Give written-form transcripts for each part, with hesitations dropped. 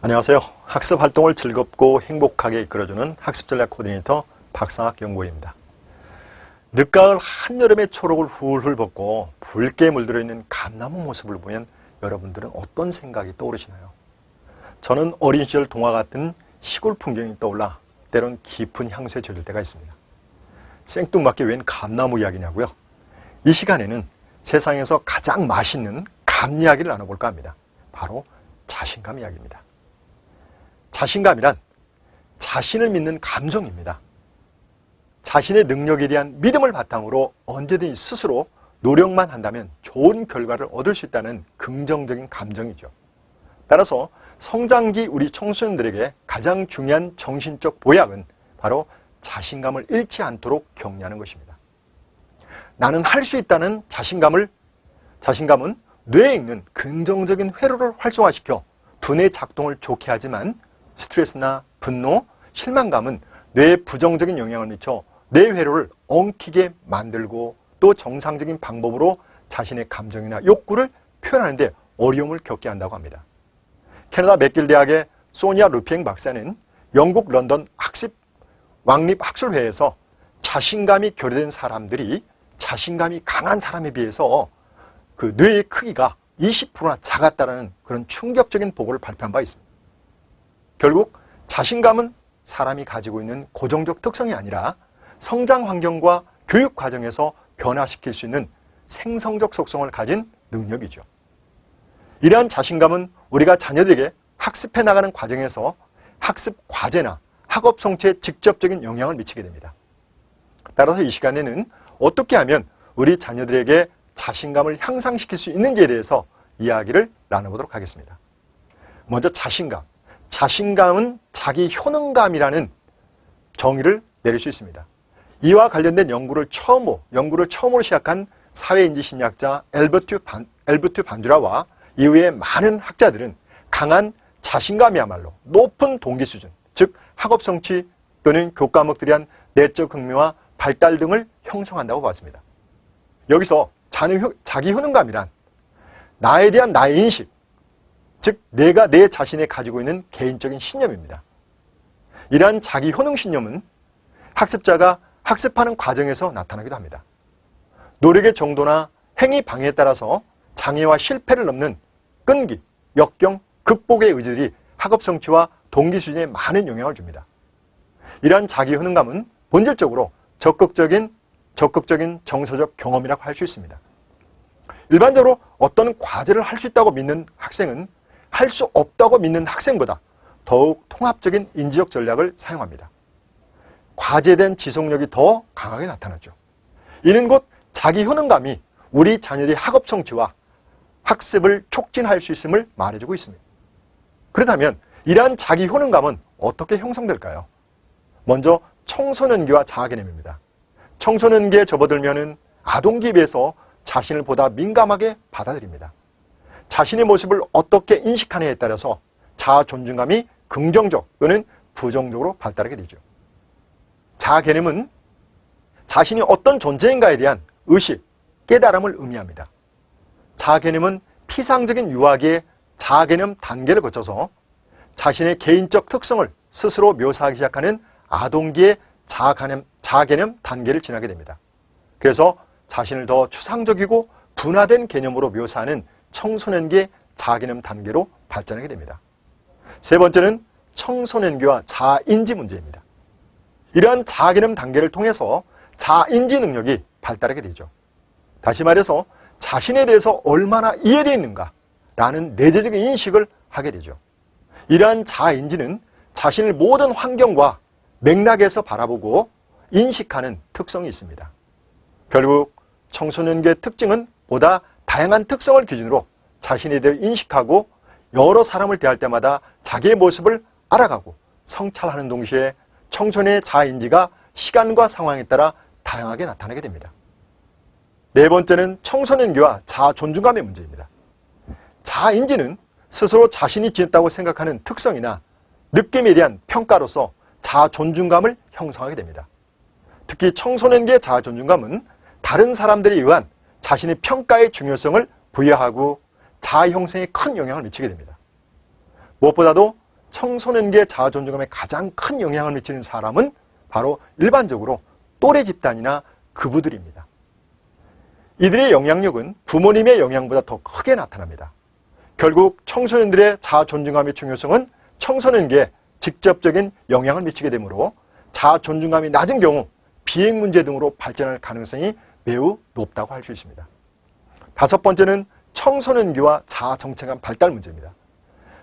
안녕하세요. 학습 활동을 즐겁고 행복하게 이끌어주는 학습전략 코디네이터 박상학 연구원입니다. 늦가을 한여름의 초록을 훌훌 벗고 붉게 물들어 있는 감나무 모습을 보면 여러분들은 어떤 생각이 떠오르시나요? 저는 어린 시절 동화 같은 시골 풍경이 떠올라 때론 깊은 향수에 젖을 때가 있습니다. 생뚱맞게 웬 감나무 이야기냐고요? 이 시간에는 세상에서 가장 맛있는 감 이야기를 나눠볼까 합니다. 바로 자신감 이야기입니다. 자신감이란 자신을 믿는 감정입니다. 자신의 능력에 대한 믿음을 바탕으로 언제든지 스스로 노력만 한다면 좋은 결과를 얻을 수 있다는 긍정적인 감정이죠. 따라서 성장기 우리 청소년들에게 가장 중요한 정신적 보약은 바로 자신감을 잃지 않도록 격려하는 것입니다. 나는 할 수 있다는 자신감은 뇌에 있는 긍정적인 회로를 활성화시켜 두뇌 작동을 좋게 하지만 스트레스나 분노, 실망감은 뇌에 부정적인 영향을 미쳐 뇌 회로를 엉키게 만들고 또 정상적인 방법으로 자신의 감정이나 욕구를 표현하는데 어려움을 겪게 한다고 합니다. 캐나다 맥길 대학의 소니아 루피엥 박사는 영국 런던 왕립학술회에서 자신감이 결여된 사람들이 자신감이 강한 사람에 비해서 그 뇌의 크기가 20%나 작았다는 그런 충격적인 보고를 발표한 바 있습니다. 결국 자신감은 사람이 가지고 있는 고정적 특성이 아니라 성장 환경과 교육 과정에서 변화시킬 수 있는 생성적 속성을 가진 능력이죠. 이러한 자신감은 우리가 자녀들에게 학습해 나가는 과정에서 학습 과제나 학업 성취에 직접적인 영향을 미치게 됩니다. 따라서 이 시간에는 어떻게 하면 우리 자녀들에게 자신감을 향상시킬 수 있는지에 대해서 이야기를 나눠보도록 하겠습니다. 먼저 자신감은 자기 효능감이라는 정의를 내릴 수 있습니다. 이와 관련된 연구를 처음으로 시작한 사회인지 심리학자 엘버트 반두라와 이후에 많은 학자들은 강한 자신감이야말로 높은 동기 수준, 즉 학업 성취 또는 교과목들에 대한 내적 흥미와 발달 등을 형성한다고 봤습니다. 여기서 자기 효능감이란 나에 대한 나의 인식, 즉 내가 내 자신에 가지고 있는 개인적인 신념입니다. 이러한 자기 효능 신념은 학습자가 학습하는 과정에서 나타나기도 합니다. 노력의 정도나 행위 방해에 따라서 장애와 실패를 넘는 끈기, 역경, 극복의 의지들이 학업 성취와 동기 수준에 많은 영향을 줍니다. 이러한 자기 효능감은 본질적으로 적극적인 정서적 경험이라고 할 수 있습니다. 일반적으로 어떤 과제를 할 수 있다고 믿는 학생은 할 수 없다고 믿는 학생보다 더욱 통합적인 인지적 전략을 사용합니다. 과제에 대한 지속력이 더 강하게 나타나죠. 이는 곧 자기 효능감이 우리 자녀들의 학업 성취와 학습을 촉진할 수 있음을 말해주고 있습니다. 그렇다면 이러한 자기 효능감은 어떻게 형성될까요? 먼저 청소년기와 자아개념입니다. 청소년기에 접어들면은 아동기에 비해서 자신을 보다 민감하게 받아들입니다. 자신의 모습을 어떻게 인식하느냐에 따라서 자아 존중감이 긍정적 또는 부정적으로 발달하게 되죠. 자아 개념은 자신이 어떤 존재인가에 대한 의식, 깨달음을 의미합니다. 자아 개념은 피상적인 유아기의 자아 개념 단계를 거쳐서 자신의 개인적 특성을 스스로 묘사하기 시작하는 아동기의 자아 개념 단계를 지나게 됩니다. 그래서 자신을 더 추상적이고 분화된 개념으로 묘사하는 청소년기의 자아개념 단계로 발전하게 됩니다. 세 번째는 청소년기와 자아인지 문제입니다. 이러한 자아개념 단계를 통해서 자아인지 능력이 발달하게 되죠. 다시 말해서 자신에 대해서 얼마나 이해되어 있는가라는 내재적인 인식을 하게 되죠. 이러한 자아인지는 자신을 모든 환경과 맥락에서 바라보고 인식하는 특성이 있습니다. 결국 청소년기의 특징은 보다 다양한 특성을 기준으로 자신에 대해 인식하고 여러 사람을 대할 때마다 자기의 모습을 알아가고 성찰하는 동시에 청소년의 자아인지가 시간과 상황에 따라 다양하게 나타나게 됩니다. 네 번째는 청소년기와 자아존중감의 문제입니다. 자아인지는 스스로 자신이 지냈다고 생각하는 특성이나 느낌에 대한 평가로서 자아존중감을 형성하게 됩니다. 특히 청소년기의 자아존중감은 다른 사람들에 의한 자신의 평가의 중요성을 부여하고 자아 형성에 큰 영향을 미치게 됩니다. 무엇보다도 청소년기의 자아 존중감에 가장 큰 영향을 미치는 사람은 바로 일반적으로 또래 집단이나 그부들입니다. 이들의 영향력은 부모님의 영향보다 더 크게 나타납니다. 결국 청소년들의 자아 존중감의 중요성은 청소년기에 직접적인 영향을 미치게 되므로 자아 존중감이 낮은 경우 비행 문제 등으로 발전할 가능성이 매우 높다고 할 수 있습니다. 다섯 번째는 청소년기와 자아 정체감 발달 문제입니다.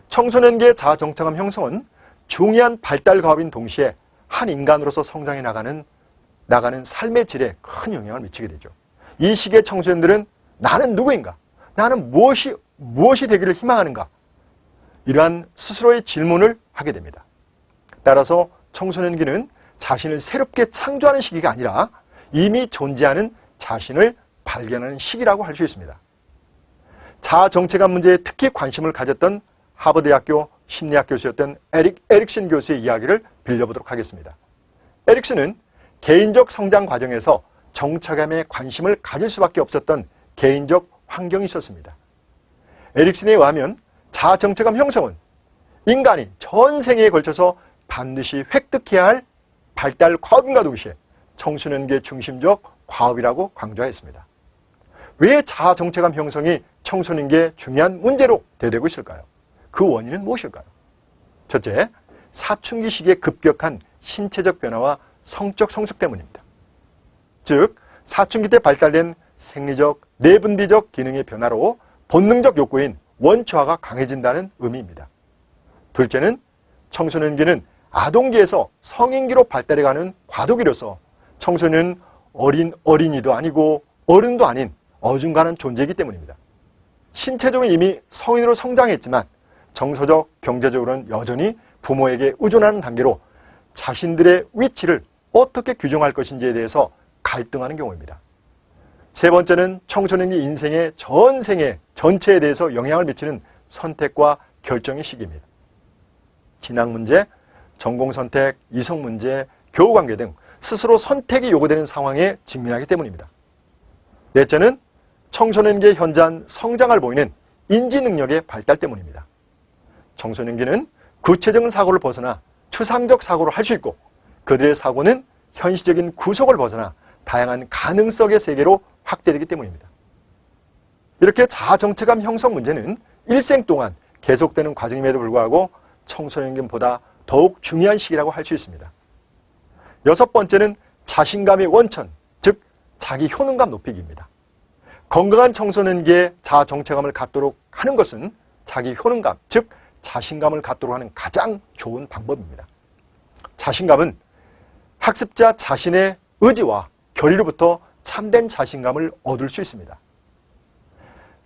청소년기의 자아 정체감 형성은 중요한 발달 과업인 동시에 한 인간으로서 성장해 나가는 삶의 질에 큰 영향을 미치게 되죠. 이 시기의 청소년들은 나는 누구인가? 나는 무엇이 되기를 희망하는가? 이러한 스스로의 질문을 하게 됩니다. 따라서 청소년기는 자신을 새롭게 창조하는 시기가 아니라 이미 존재하는 자신을 발견하는 시기라고 할 수 있습니다. 자아 정체감 문제에 특히 관심을 가졌던 하버드대학교 심리학 교수였던 에릭슨 교수의 이야기를 빌려보도록 하겠습니다. 에릭슨은 개인적 성장 과정에서 정체감에 관심을 가질 수밖에 없었던 개인적 환경이 있었습니다. 에릭슨에 의하면 자아 정체감 형성은 인간이 전 생애에 걸쳐서 반드시 획득해야 할 발달 과업인과 동시에 청소년기의 중심적 과업이라고 강조했습니다. 왜 자아 정체감 형성이 청소년기의 중요한 문제로 대두되고 있을까요? 그 원인은 무엇일까요? 첫째, 사춘기 시기의 급격한 신체적 변화와 성적 성숙 때문입니다. 즉, 사춘기 때 발달된 생리적, 내분비적 기능의 변화로 본능적 욕구인 원초화가 강해진다는 의미입니다. 둘째는 청소년기는 아동기에서 성인기로 발달해가는 과도기로서 청소년은 어린이도 아니고 어른도 아닌 어중간한 존재이기 때문입니다. 신체적으로 이미 성인으로 성장했지만 정서적, 경제적으로는 여전히 부모에게 의존하는 단계로 자신들의 위치를 어떻게 규정할 것인지에 대해서 갈등하는 경우입니다. 세 번째는 청소년기 인생의 전 생애 전체에 대해서 영향을 미치는 선택과 결정의 시기입니다. 진학 문제, 전공 선택, 이성 문제, 교우 관계 등 스스로 선택이 요구되는 상황에 직면하기 때문입니다. 넷째는 청소년기의 현저한 성장을 보이는 인지 능력의 발달 때문입니다. 청소년기는 구체적인 사고를 벗어나 추상적 사고를 할 수 있고 그들의 사고는 현실적인 구속을 벗어나 다양한 가능성의 세계로 확대되기 때문입니다. 이렇게 자아 정체감 형성 문제는 일생 동안 계속되는 과정임에도 불구하고 청소년기보다 더욱 중요한 시기라고 할 수 있습니다. 여섯 번째는 자신감의 원천, 즉 자기 효능감 높이기입니다. 건강한 청소년기에 자아 정체감을 갖도록 하는 것은 자기 효능감, 즉 자신감을 갖도록 하는 가장 좋은 방법입니다. 자신감은 학습자 자신의 의지와 결의로부터 참된 자신감을 얻을 수 있습니다.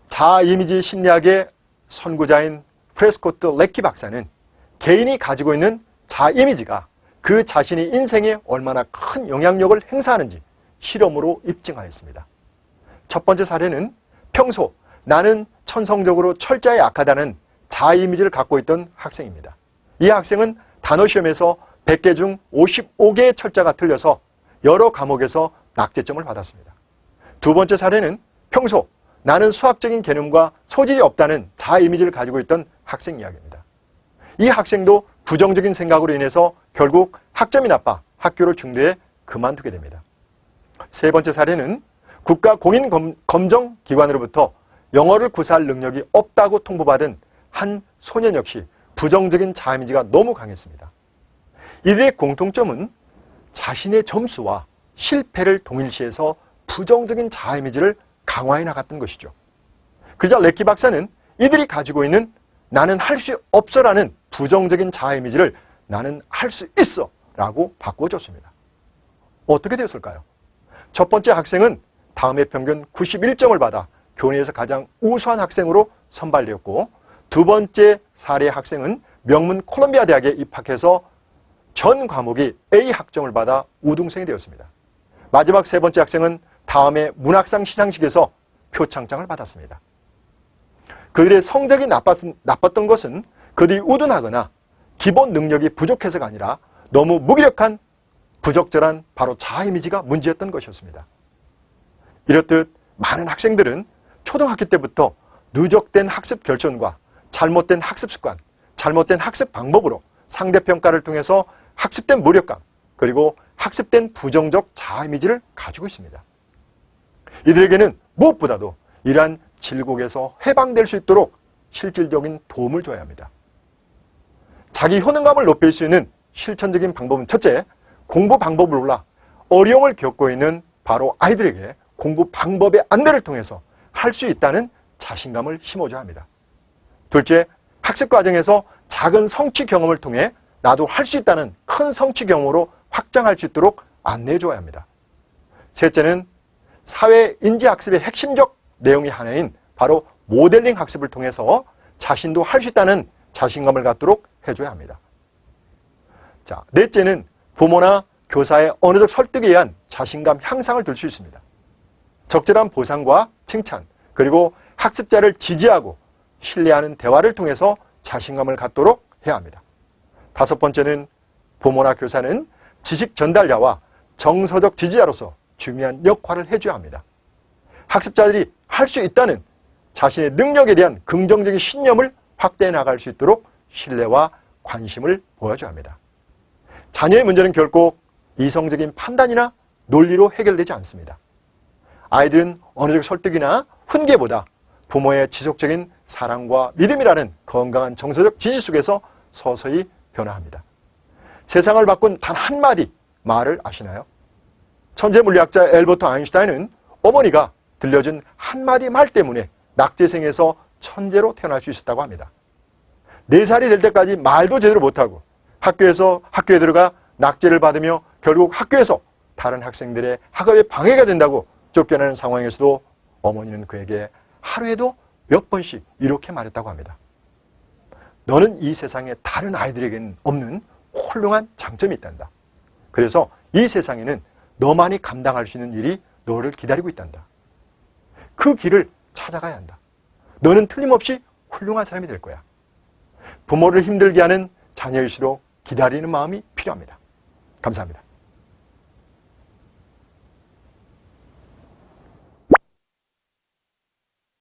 자아 이미지 심리학의 선구자인 프레스코트 레키 박사는 개인이 가지고 있는 자아 이미지가 그 자신의 인생에 얼마나 큰 영향력을 행사하는지 실험으로 입증하였습니다. 첫 번째 사례는 평소 나는 천성적으로 철자에 약하다는 자아 이미지를 갖고 있던 학생입니다. 이 학생은 단어 시험에서 100개 중 55개의 철자가 틀려서 여러 과목에서 낙제점을 받았습니다. 두 번째 사례는 평소 나는 수학적인 개념과 소질이 없다는 자아 이미지를 가지고 있던 학생 이야기입니다. 이 학생도 부정적인 생각으로 인해서 결국 학점이 나빠 학교를 중도에 그만두게 됩니다. 세 번째 사례는 국가 공인검정기관으로부터 영어를 구사할 능력이 없다고 통보받은 한 소년 역시 부정적인 자아 이미지가 너무 강했습니다. 이들의 공통점은 자신의 점수와 실패를 동일시해서 부정적인 자아 이미지를 강화해 나갔던 것이죠. 그러자 레키 박사는 이들이 가지고 있는 나는 할 수 없어라는 부정적인 자아 이미지를 나는 할 수 있어 라고 바꿔줬습니다. 어떻게 되었을까요? 첫 번째 학생은 다음해 평균 91점을 받아 교내에서 가장 우수한 학생으로 선발되었고 두 번째 사례 학생은 명문 콜롬비아 대학에 입학해서 전 과목이 A 학점을 받아 우등생이 되었습니다. 마지막 세 번째 학생은 다음해 문학상 시상식에서 표창장을 받았습니다. 그들의 성적이 나빴던 것은 그들이 우둔하거나 기본 능력이 부족해서가 아니라 너무 무기력한 부적절한 바로 자아 이미지가 문제였던 것이었습니다. 이렇듯 많은 학생들은 초등학교 때부터 누적된 학습 결손과 잘못된 학습 습관, 잘못된 학습 방법으로 상대평가를 통해서 학습된 무력감, 그리고 학습된 부정적 자아 이미지를 가지고 있습니다. 이들에게는 무엇보다도 이러한 질곡에서 해방될 수 있도록 실질적인 도움을 줘야 합니다. 자기 효능감을 높일 수 있는 실천적인 방법은 첫째, 공부 방법을 몰라 어려움을 겪고 있는 바로 아이들에게 공부 방법의 안내를 통해서 할 수 있다는 자신감을 심어줘야 합니다. 둘째, 학습 과정에서 작은 성취 경험을 통해 나도 할 수 있다는 큰 성취 경험으로 확장할 수 있도록 안내해줘야 합니다. 셋째는 사회 인지 학습의 핵심적 내용이 하나인 바로 모델링 학습을 통해서 자신도 할 수 있다는 자신감을 갖도록 해줘야 합니다. 자, 넷째는 부모나 교사의 언어적 설득에 의한 자신감 향상을 들 수 있습니다. 적절한 보상과 칭찬, 그리고 학습자를 지지하고 신뢰하는 대화를 통해서 자신감을 갖도록 해야 합니다. 다섯 번째는 부모나 교사는 지식 전달자와 정서적 지지자로서 중요한 역할을 해줘야 합니다. 학습자들이 할 수 있다는 자신의 능력에 대한 긍정적인 신념을 확대해 나갈 수 있도록 신뢰와 관심을 보여줘야 합니다. 자녀의 문제는 결코 이성적인 판단이나 논리로 해결되지 않습니다. 아이들은 언어적 설득이나 훈계보다 부모의 지속적인 사랑과 믿음이라는 건강한 정서적 지지 속에서 서서히 변화합니다. 세상을 바꾼 단 한마디 말을 아시나요? 천재 물리학자 엘버트 아인슈타인은 어머니가 들려준 한마디 말 때문에 낙제생에서 천재로 태어날 수 있었다고 합니다. 4살이 될 때까지 말도 제대로 못하고 학교에 들어가 낙제를 받으며 결국 학교에서 다른 학생들의 학업에 방해가 된다고 쫓겨나는 상황에서도 어머니는 그에게 하루에도 몇 번씩 이렇게 말했다고 합니다. 너는 이 세상에 다른 아이들에게는 없는 훌륭한 장점이 있단다. 그래서 이 세상에는 너만이 감당할 수 있는 일이 너를 기다리고 있단다. 그 길을 찾아가야 한다. 너는 틀림없이 훌륭한 사람이 될 거야. 부모를 힘들게 하는 자녀일수록 기다리는 마음이 필요합니다. 감사합니다.